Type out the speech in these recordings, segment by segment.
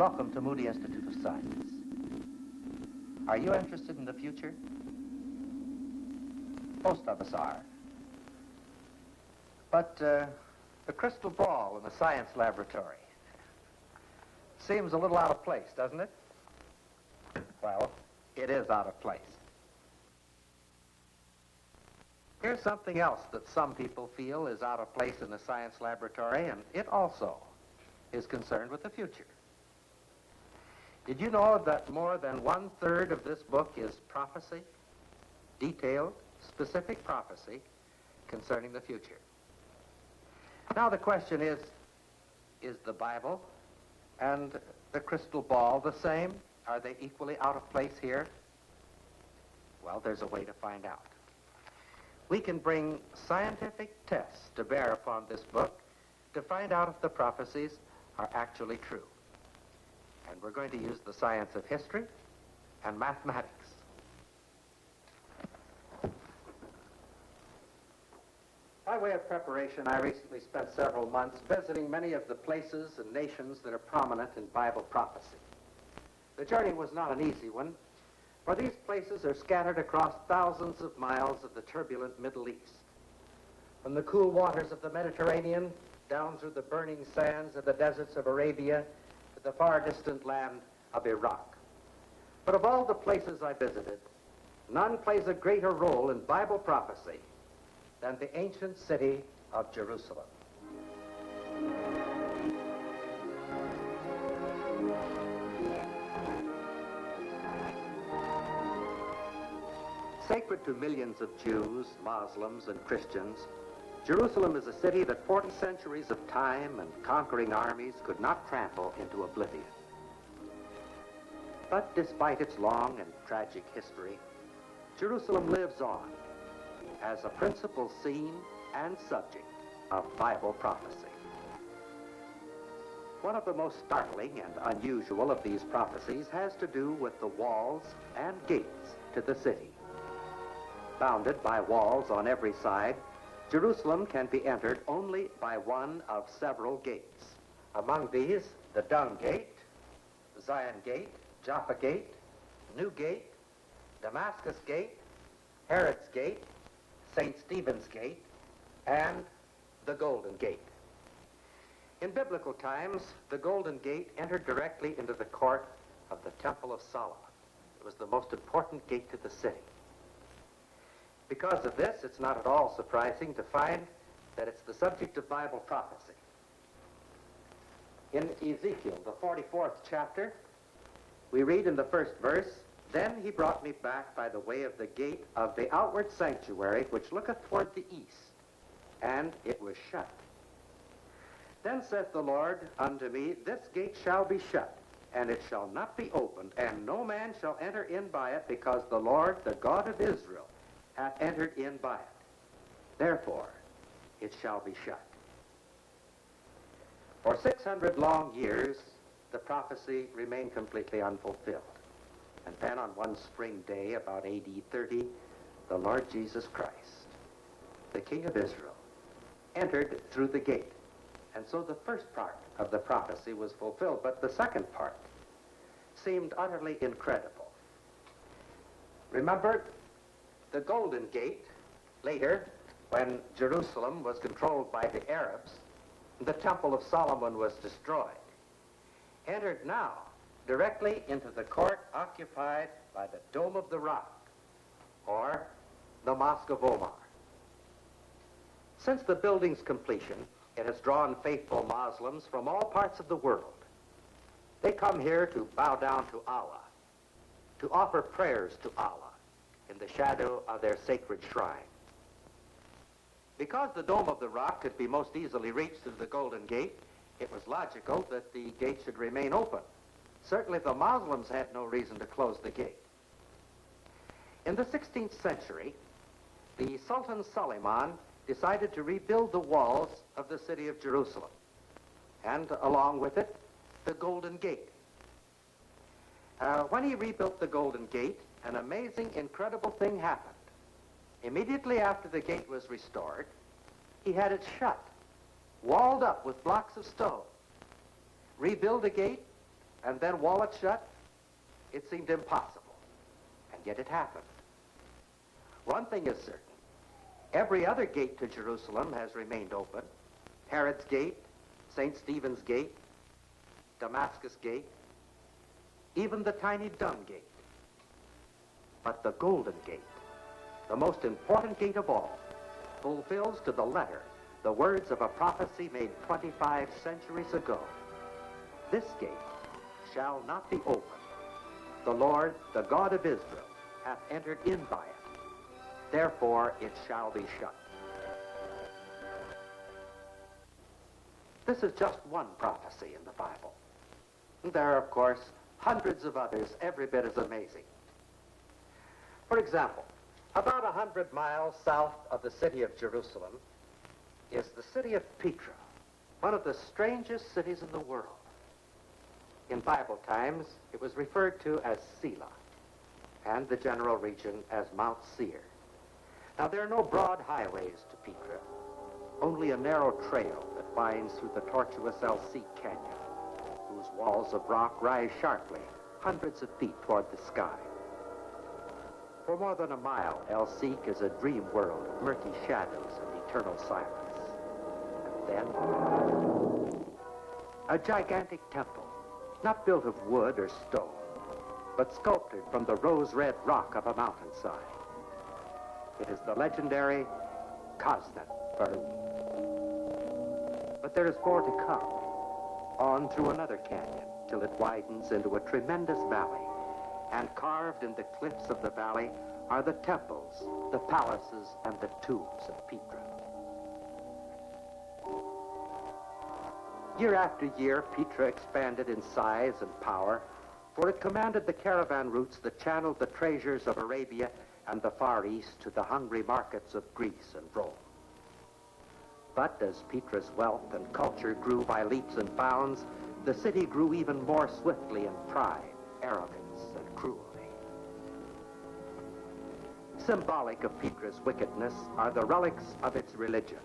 Welcome to Moody Institute of Science. Are you interested in the future? Most of us are. But the crystal ball in the science laboratory seems a little out of place, doesn't it? Well, it is out of place. Here's something else that some people feel is out of place in the science laboratory, and it also is concerned with the future. Did you know that more than 1/3 of this book is prophecy? Detailed, specific prophecy concerning the future. Now the question is the Bible and the crystal ball the same? Are they equally out of place here? Well, there's a way to find out. We can bring scientific tests to bear upon this book to find out if the prophecies are actually true. And we're going to use the science of history and mathematics. By way of preparation, I recently spent several months visiting many of the places and nations that are prominent in Bible prophecy. The journey was not an easy one, for these places are scattered across thousands of miles of the turbulent Middle East. From the cool waters of the Mediterranean, down through the burning sands of the deserts of Arabia, to the far distant land of Iraq. But of all the places I visited, none plays a greater role in Bible prophecy than the ancient city of Jerusalem. Sacred to millions of Jews, Muslims, and Christians, Jerusalem is a city that 40 centuries of time and conquering armies could not trample into oblivion. But despite its long and tragic history, Jerusalem lives on as a principal scene and subject of Bible prophecy. One of the most startling and unusual of these prophecies has to do with the walls and gates to the city. Bounded by walls on every side, Jerusalem can be entered only by one of several gates. Among these, the Dung Gate, Zion Gate, Jaffa Gate, New Gate, Damascus Gate, Herod's Gate, St. Stephen's Gate, and the Golden Gate. In biblical times, the Golden Gate entered directly into the court of the Temple of Solomon. It was the most important gate to the city. Because of this, it's not at all surprising to find that it's the subject of Bible prophecy. In Ezekiel, the 44th chapter, we read in the first verse, "Then he brought me back by the way of the gate of the outward sanctuary, which looketh toward the east, and it was shut. Then saith the Lord unto me, This gate shall be shut, and it shall not be opened, and no man shall enter in by it, because the Lord, the God of Israel, hath entered in by it. Therefore it shall be shut." For 600 long years, the prophecy remained completely unfulfilled. And then on one spring day, about AD 30, the Lord Jesus Christ, the King of Israel, entered through the gate. And so the first part of the prophecy was fulfilled, but the second part seemed utterly incredible. Remember, the Golden Gate, later, when Jerusalem was controlled by the Arabs, the Temple of Solomon was destroyed, entered now directly into the court occupied by the Dome of the Rock, or the Mosque of Omar. Since the building's completion, it has drawn faithful Muslims from all parts of the world. They come here to bow down to Allah, to offer prayers to Allah in the shadow of their sacred shrine. Because the Dome of the Rock could be most easily reached through the Golden Gate, it was logical that the gate should remain open. Certainly the Muslims had no reason to close the gate. In the 16th century, the Sultan Suleiman decided to rebuild the walls of the city of Jerusalem, and along with it, the Golden Gate. When he rebuilt the Golden Gate, an amazing, incredible thing happened. Immediately after the gate was restored, he had it shut, walled up with blocks of stone. Rebuild the gate, and then wall it shut? It seemed impossible, and yet it happened. One thing is certain. Every other gate to Jerusalem has remained open. Herod's Gate, St. Stephen's Gate, Damascus Gate, even the tiny Dung Gate. But the Golden Gate, the most important gate of all, fulfills to the letter the words of a prophecy made 25 centuries ago. This gate shall not be opened. The Lord, the God of Israel, hath entered in by it. Therefore it shall be shut. This is just one prophecy in the Bible. There are, of course, hundreds of others every bit as amazing. For example, about 100 miles south of the city of Jerusalem is the city of Petra, one of the strangest cities in the world. In Bible times, it was referred to as Selah, and the general region as Mount Seir. Now, there are no broad highways to Petra, only a narrow trail that winds through the tortuous El Seek Canyon, whose walls of rock rise sharply, hundreds of feet toward the sky. For more than a mile, El Seek is a dream world of murky shadows and eternal silence. And then, a gigantic temple, not built of wood or stone, but sculptured from the rose-red rock of a mountainside. It is the legendary Kosnet Baruch. But there is more to come, on through another canyon, till it widens into a tremendous valley, and carved in the cliffs of the valley are the temples, the palaces, and the tombs of Petra. Year after year, Petra expanded in size and power, for it commanded the caravan routes that channeled the treasures of Arabia and the Far East to the hungry markets of Greece and Rome. But as Petra's wealth and culture grew by leaps and bounds, the city grew even more swiftly in pride, arrogance, and cruelty. Symbolic of Petra's wickedness are the relics of its religion.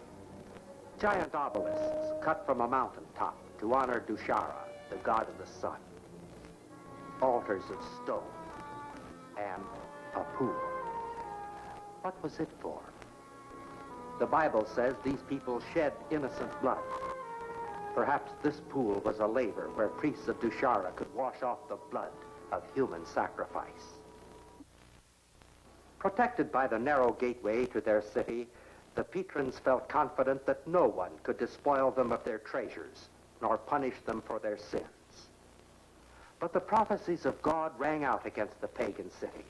Giant obelisks cut from a mountaintop to honor Dushara, the god of the sun. Altars of stone and a pool. What was it for? The Bible says these people shed innocent blood. Perhaps this pool was a laver where priests of Dushara could wash off the blood of human sacrifice. Protected by the narrow gateway to their city, the Petrans felt confident that no one could despoil them of their treasures, nor punish them for their sins. But the prophecies of God rang out against the pagan city.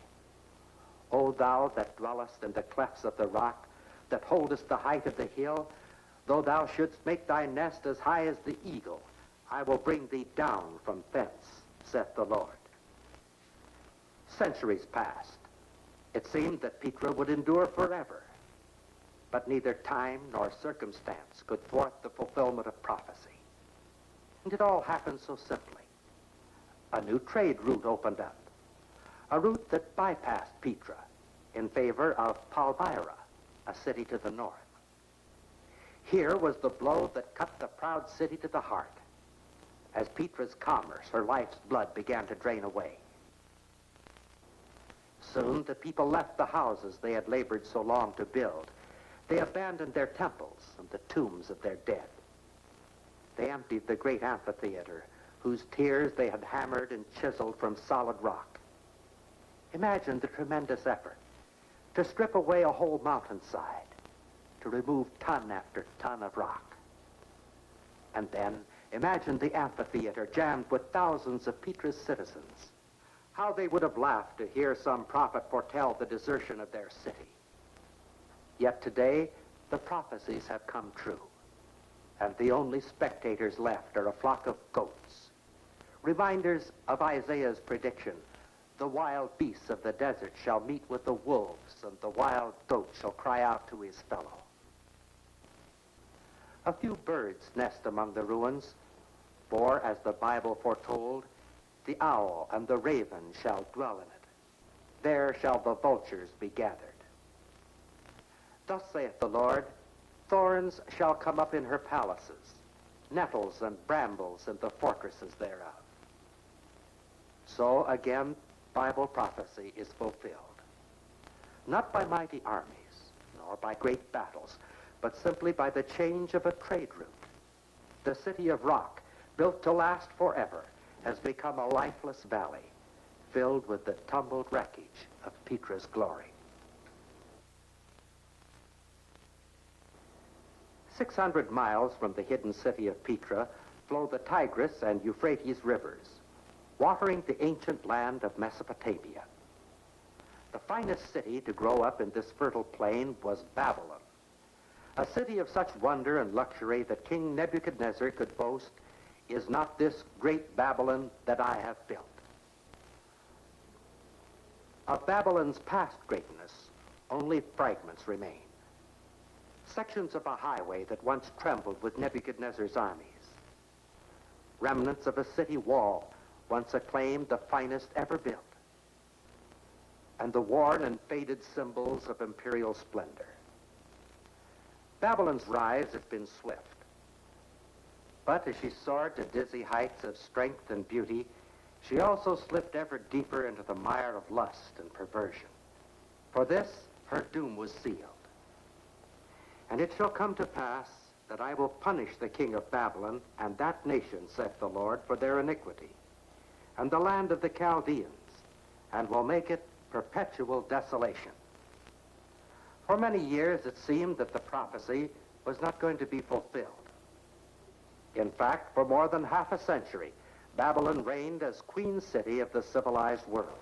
O thou that dwellest in the clefts of the rock, that holdest the height of the hill, though thou shouldst make thy nest as high as the eagle, I will bring thee down from thence, saith the Lord. Centuries passed. It seemed that Petra would endure forever. But neither time nor circumstance could thwart the fulfillment of prophecy. And it all happened so simply. A new trade route opened up. A route that bypassed Petra in favor of Palmyra, a city to the north. Here was the blow that cut the proud city to the heart. As Petra's commerce, her life's blood began to drain away. Soon the people left the houses they had labored so long to build. They abandoned their temples and the tombs of their dead. They emptied the great amphitheater, whose tiers they had hammered and chiseled from solid rock. Imagine the tremendous effort to strip away a whole mountainside, to remove ton after ton of rock. And then imagine the amphitheater jammed with thousands of Petra's citizens. How they would have laughed to hear some prophet foretell the desertion of their city. Yet today, the prophecies have come true, and the only spectators left are a flock of goats, reminders of Isaiah's prediction, the wild beasts of the desert shall meet with the wolves, and the wild goat shall cry out to his fellow. A few birds nest among the ruins, for, as the Bible foretold, the owl and the raven shall dwell in it. There shall the vultures be gathered. Thus saith the Lord, thorns shall come up in her palaces, nettles and brambles in the fortresses thereof. So again, Bible prophecy is fulfilled. Not by mighty armies, nor by great battles, but simply by the change of a trade route. The city of rock, built to last forever, has become a lifeless valley, filled with the tumbled wreckage of Petra's glory. 600 miles from the hidden city of Petra flow the Tigris and Euphrates rivers, watering the ancient land of Mesopotamia. The finest city to grow up in this fertile plain was Babylon, a city of such wonder and luxury that King Nebuchadnezzar could boast, "Is not this great Babylon that I have built?" Of Babylon's past greatness, only fragments remain. Sections of a highway that once trembled with Nebuchadnezzar's armies. Remnants of a city wall once acclaimed the finest ever built. And the worn and faded symbols of imperial splendor. Babylon's rise has been swift. But as she soared to dizzy heights of strength and beauty, she also slipped ever deeper into the mire of lust and perversion. For this, her doom was sealed. And it shall come to pass that I will punish the king of Babylon and that nation, saith the Lord, for their iniquity, and the land of the Chaldeans, and will make it perpetual desolation. For many years it seemed that the prophecy was not going to be fulfilled. In fact, for more than half a century, Babylon reigned as queen city of the civilized world.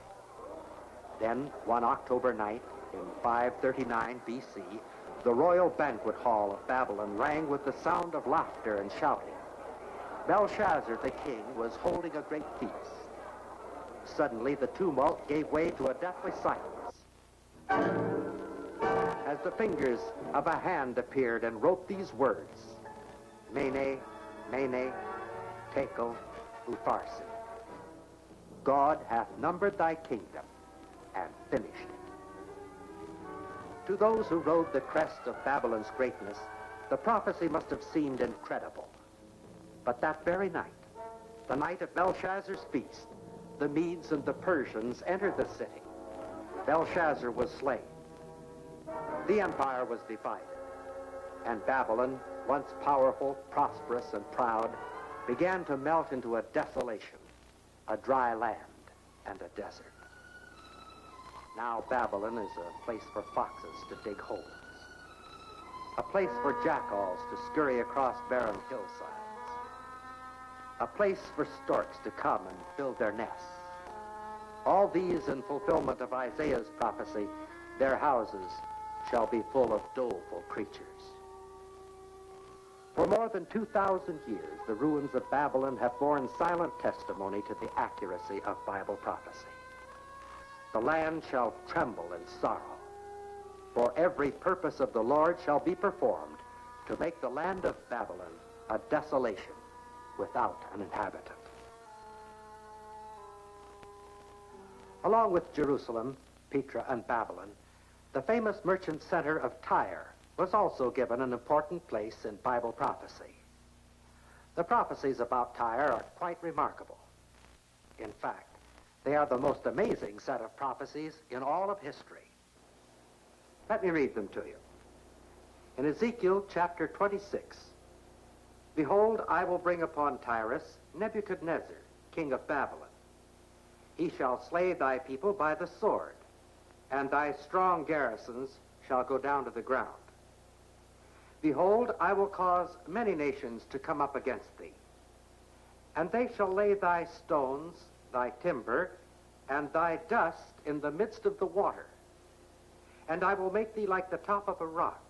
Then, one October night in 539 BC, the royal banquet hall of Babylon rang with the sound of laughter and shouting. Belshazzar the king was holding a great feast. Suddenly the tumult gave way to a deathly silence, as the fingers of a hand appeared and wrote these words: Mene, Mene, Tekel, Upharsin. God hath numbered thy kingdom and finished it. To those who rode the crest of Babylon's greatness, the prophecy must have seemed incredible. But that very night, the night of Belshazzar's feast, the Medes and the Persians entered the city. Belshazzar was slain. The empire was divided, and Babylon, once powerful, prosperous, and proud, began to melt into a desolation, a dry land, and a desert. Now Babylon is a place for foxes to dig holes, a place for jackals to scurry across barren hillsides, a place for storks to come and build their nests. All these in fulfillment of Isaiah's prophecy, their houses shall be full of doleful creatures. For more than 2,000 years, the ruins of Babylon have borne silent testimony to the accuracy of Bible prophecy. The land shall tremble in sorrow, for every purpose of the Lord shall be performed to make the land of Babylon a desolation without an inhabitant. Along with Jerusalem, Petra, and Babylon, the famous merchant center of Tyre was also given an important place in Bible prophecy. The prophecies about Tyre are quite remarkable. In fact, they are the most amazing set of prophecies in all of history. Let me read them to you. In Ezekiel chapter 26, behold, I will bring upon Tyrus Nebuchadnezzar, king of Babylon. He shall slay thy people by the sword, and thy strong garrisons shall go down to the ground. Behold, I will cause many nations to come up against thee, and they shall lay thy stones, thy timber, and thy dust in the midst of the water. And I will make thee like the top of a rock.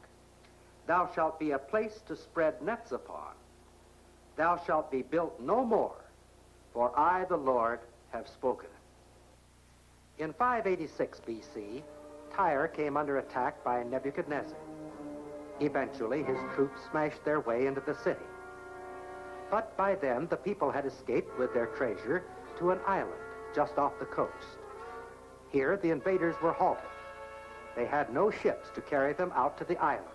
Thou shalt be a place to spread nets upon. Thou shalt be built no more, for I, the Lord, have spoken it. In 586 BC, Tyre came under attack by Nebuchadnezzar. Eventually, his troops smashed their way into the city. But by then, the people had escaped with their treasure to an island just off the coast. Here, the invaders were halted. They had no ships to carry them out to the island.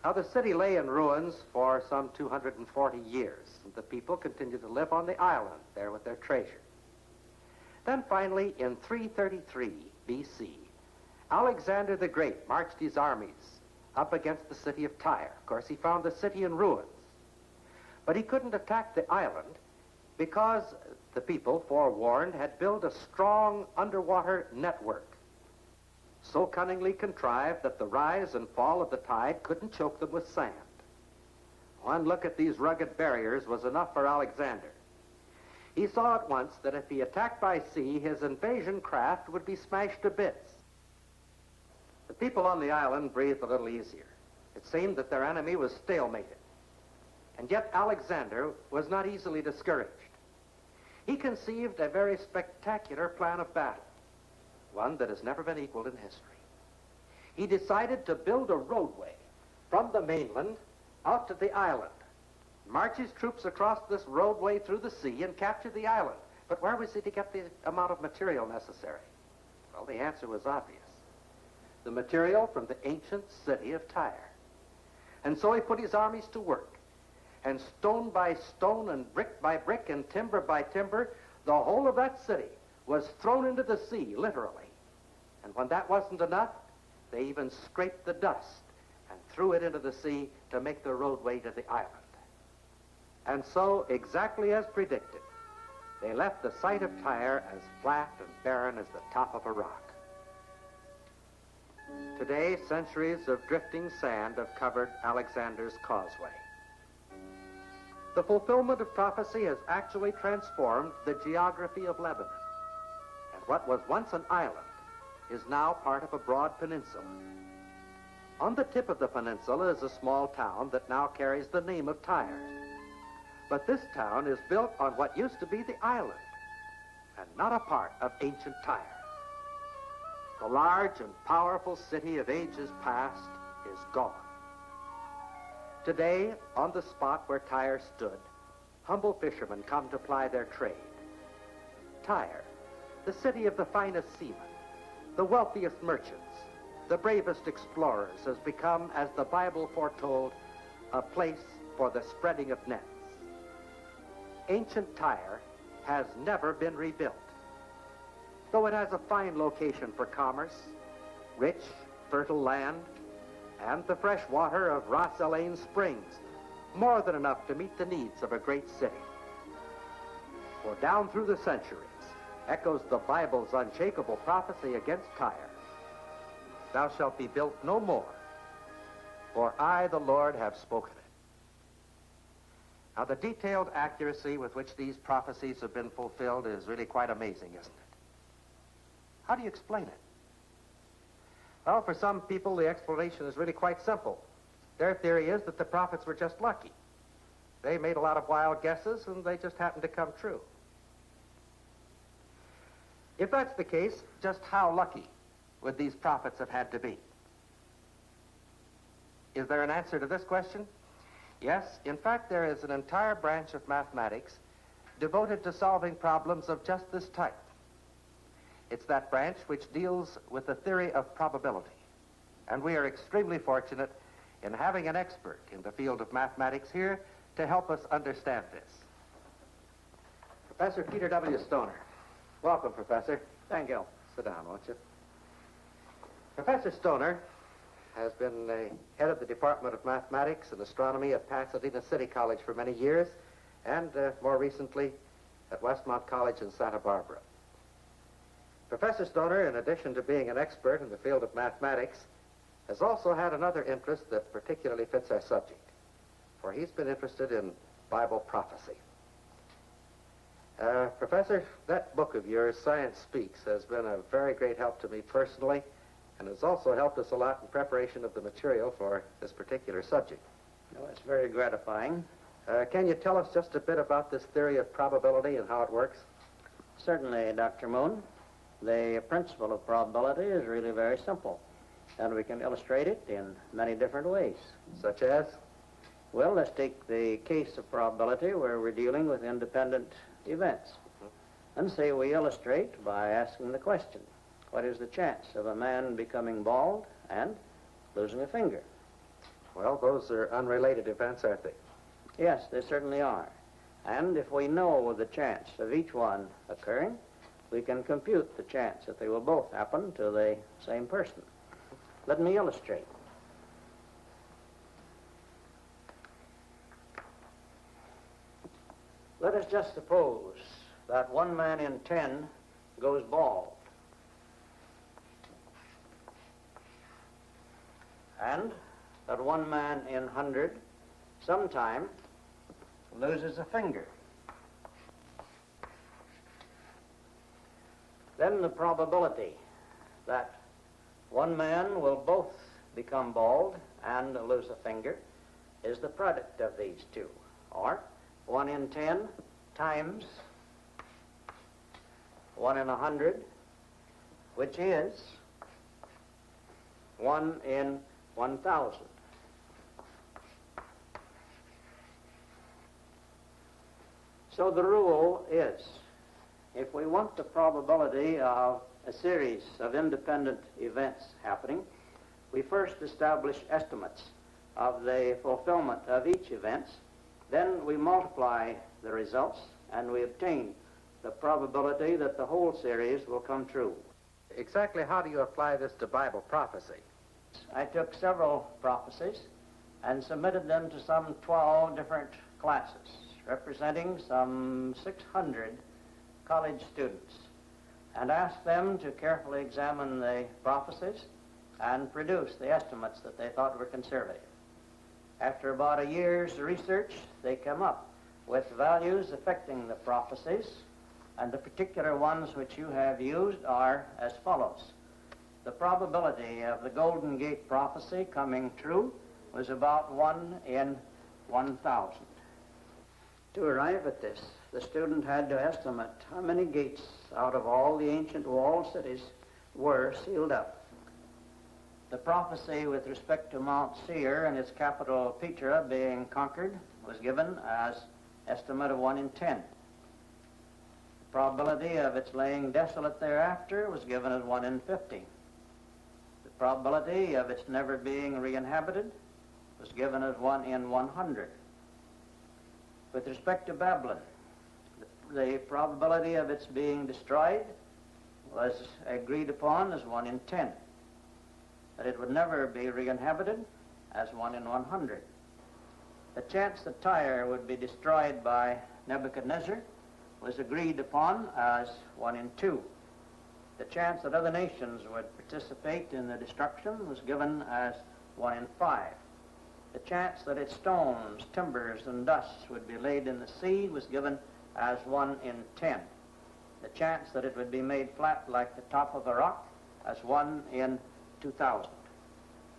Now, the city lay in ruins for some 240 years, and the people continued to live on the island there with their treasure. Then finally, in 333 B.C., Alexander the Great marched his armies up against the city of Tyre. Of course, he found the city in ruins. But he couldn't attack the island because the people, forewarned, had built a strong underwater network, so cunningly contrived that the rise and fall of the tide couldn't choke them with sand. One look at these rugged barriers was enough for Alexander. He saw at once that if he attacked by sea, his invasion craft would be smashed to bits. The people on the island breathed a little easier. It seemed that their enemy was stalemated. And yet Alexander was not easily discouraged. He conceived a very spectacular plan of battle, one that has never been equaled in history. He decided to build a roadway from the mainland out to the island, march his troops across this roadway through the sea and capture the island. But where was he to get the amount of material necessary? Well, the answer was obvious. The material from the ancient city of Tyre. And so he put his armies to work. And stone by stone and brick by brick and timber by timber, the whole of that city was thrown into the sea, literally. And when that wasn't enough, they even scraped the dust and threw it into the sea to make the roadway to the island. And so, exactly as predicted, they left the site of Tyre as flat and barren as the top of a rock. Today, centuries of drifting sand have covered Alexander's causeway. The fulfillment of prophecy has actually transformed the geography of Lebanon. And what was once an island is now part of a broad peninsula. On the tip of the peninsula is a small town that now carries the name of Tyre. But this town is built on what used to be the island, and not a part of ancient Tyre. The large and powerful city of ages past is gone. Today, on the spot where Tyre stood, humble fishermen come to ply their trade. Tyre, the city of the finest seamen, the wealthiest merchants, the bravest explorers, has become, as the Bible foretold, a place for the spreading of nets. Ancient Tyre has never been rebuilt. Though it has a fine location for commerce, rich, fertile land, and the fresh water of Ras El Ain Springs, more than enough to meet the needs of a great city. For down through the centuries echoes the Bible's unshakable prophecy against Tyre. Thou shalt be built no more, for I, the Lord, have spoken it. Now, the detailed accuracy with which these prophecies have been fulfilled is really quite amazing, isn't it? How do you explain it? Well, for some people, the explanation is really quite simple. Their theory is that the prophets were just lucky. They made a lot of wild guesses, and they just happened to come true. If that's the case, just how lucky would these prophets have had to be? Is there an answer to this question? Yes, in fact, there is an entire branch of mathematics devoted to solving problems of just this type. It's that branch which deals with the theory of probability. And we are extremely fortunate in having an expert in the field of mathematics here to help us understand this. Professor Peter W. Stoner. Welcome, Professor. Thank you. Sit down, won't you? Professor Stoner has been the head of the Department of Mathematics and Astronomy at Pasadena City College for many years, and more recently at Westmont College in Santa Barbara. Professor Stoner, in addition to being an expert in the field of mathematics, has also had another interest that particularly fits our subject, for he's been interested in Bible prophecy. Professor, that book of yours, Science Speaks, has been a very great help to me personally, and has also helped us a lot in preparation of the material for this particular subject. Well, it's very gratifying. Can you tell us just a bit about this theory of probability and how it works? Certainly, Dr. Moon. The principle of probability is really very simple, and we can illustrate it in many different ways. Such as? Well, let's take the case of probability where we're dealing with independent events. And say we illustrate by asking the question, what is the chance of a man becoming bald and losing a finger? Well, those are unrelated events, aren't they? Yes, they certainly are. And if we know the chance of each one occurring, we can compute the chance that they will both happen to the same person. Let me illustrate. Let us just suppose that 1 man in 10 goes bald, and that 1 man in 100 sometime loses a finger. Then the probability that 1 man will both become bald and lose a finger is the product of these two, or 1 in 10 times 1 in 100, which is 1 in 1,000. So the rule is, if we want the probability of a series of independent events happening, we first establish estimates of the fulfillment of each event. Then we multiply the results, and we obtain the probability that the whole series will come true. Exactly how do you apply this to Bible prophecy? I took several prophecies and submitted them to some 12 different classes, representing some 600 college students, and asked them to carefully examine the prophecies and produce the estimates that they thought were conservative. After about a year's research, they came up with values affecting the prophecies, and the particular ones which you have used are as follows. The probability of the Golden Gate prophecy coming true was about 1 in 1,000. To arrive at this, the student had to estimate how many gates out of all the ancient walled cities were sealed up. The prophecy with respect to Mount Seir and its capital Petra being conquered was given as estimate of 1 in 10. The probability of its laying desolate thereafter was given as 1 in 50. The probability of its never being re-inhabited was given as 1 in 100. With respect to Babylon, the probability of its being destroyed was agreed upon as 1 in 10. That it would never be re-inhabited as 1 in 100. The chance that Tyre would be destroyed by Nebuchadnezzar was agreed upon as 1 in 2. The chance that other nations would participate in the destruction was given as 1 in 5. The chance that its stones, timbers, and dust would be laid in the sea was given as 1 in 10. The chance that it would be made flat like the top of a rock as 1 in 2,000.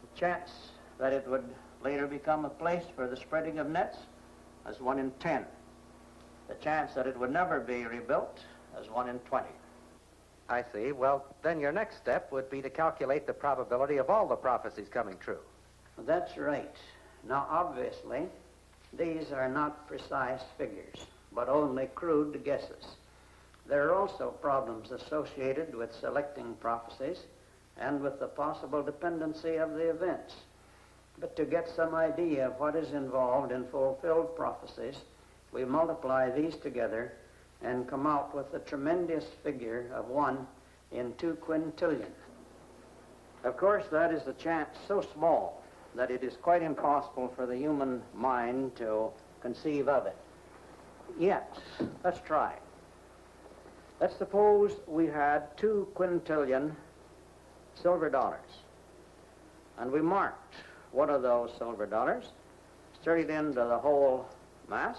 The chance that it would later become a place for the spreading of nets as 1 in 10. The chance that it would never be rebuilt as 1 in 20. I see. Well, then your next step would be to calculate the probability of all the prophecies coming true. That's right. Now, obviously, these are not precise figures, but only crude guesses. There are also problems associated with selecting prophecies and with the possible dependency of the events. But to get some idea of what is involved in fulfilled prophecies, we multiply these together and come out with the tremendous figure of 1 in 2 quintillion. Of course, that is a chance so small that it is quite impossible for the human mind to conceive of it. Yet, let's try. Let's suppose we had 2 quintillion silver dollars, and we marked one of those silver dollars, stirred it into the whole mass.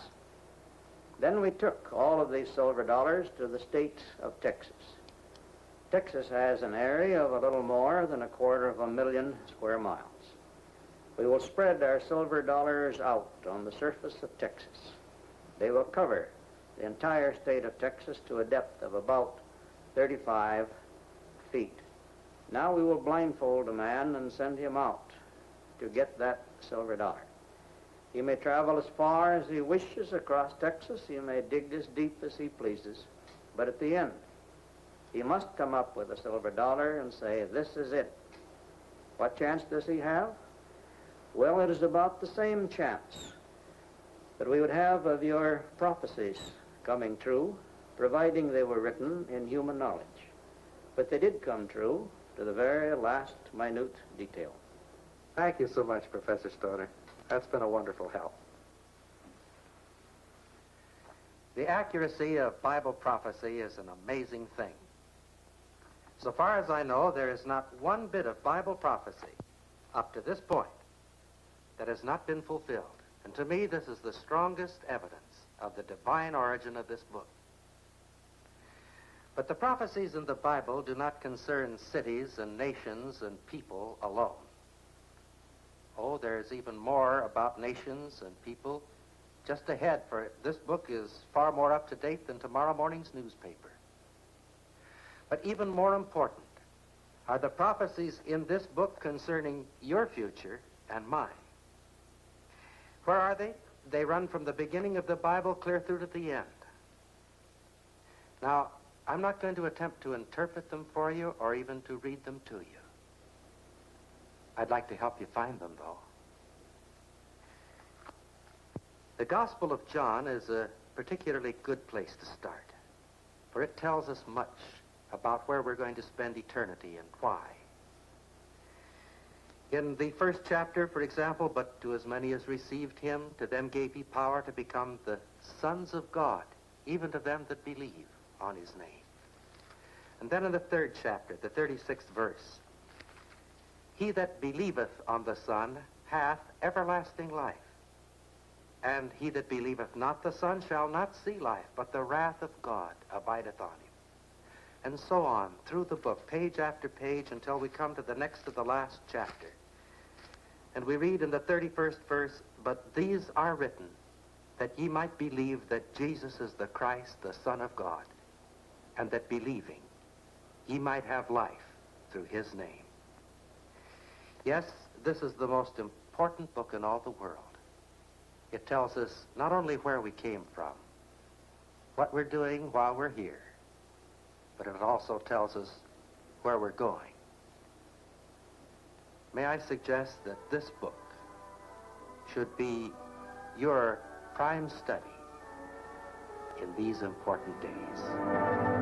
Then we took all of these silver dollars to the state of Texas. Texas has an area of a little more than 250,000 square miles. We will spread our silver dollars out on the surface of Texas. They will cover the entire state of Texas to a depth of about 35 feet. Now we will blindfold a man and send him out to get that silver dollar. He may travel as far as he wishes across Texas. He may dig as deep as he pleases. But at the end, he must come up with a silver dollar and say, this is it. What chance does he have? Well, it is about the same chance that we would have of your prophecies coming true providing they were written in human knowledge. But they did come true to the very last minute detail. Thank you so much, Professor Stoner. That's been a wonderful help. The accuracy of Bible prophecy is an amazing thing. So far as I know, there is not one bit of Bible prophecy up to this point that has not been fulfilled. And to me, this is the strongest evidence of the divine origin of this book. But the prophecies in the Bible do not concern cities and nations and people alone. Oh, there's even more about nations and people just ahead, for this book is far more up to date than tomorrow morning's newspaper. But even more important are the prophecies in this book concerning your future and mine. Where are they? They run from the beginning of the Bible clear through to the end. Now, I'm not going to attempt to interpret them for you or even to read them to you. I'd like to help you find them, though. The Gospel of John is a particularly good place to start, for it tells us much about where we're going to spend eternity and why. In the first chapter, for example, but to as many as received him, to them gave he power to become the sons of God, even to them that believe on his name. And then in the third chapter, the 36th verse, he that believeth on the Son hath everlasting life. And he that believeth not the Son shall not see life, but the wrath of God abideth on him. And so on through the book, page after page, until we come to the next to the last chapter. And we read in the 31st verse, but these are written, that ye might believe that Jesus is the Christ, the Son of God, and that believing, ye might have life through his name. Yes, this is the most important book in all the world. It tells us not only where we came from, what we're doing while we're here, but it also tells us where we're going. May I suggest that this book should be your prime study in these important days.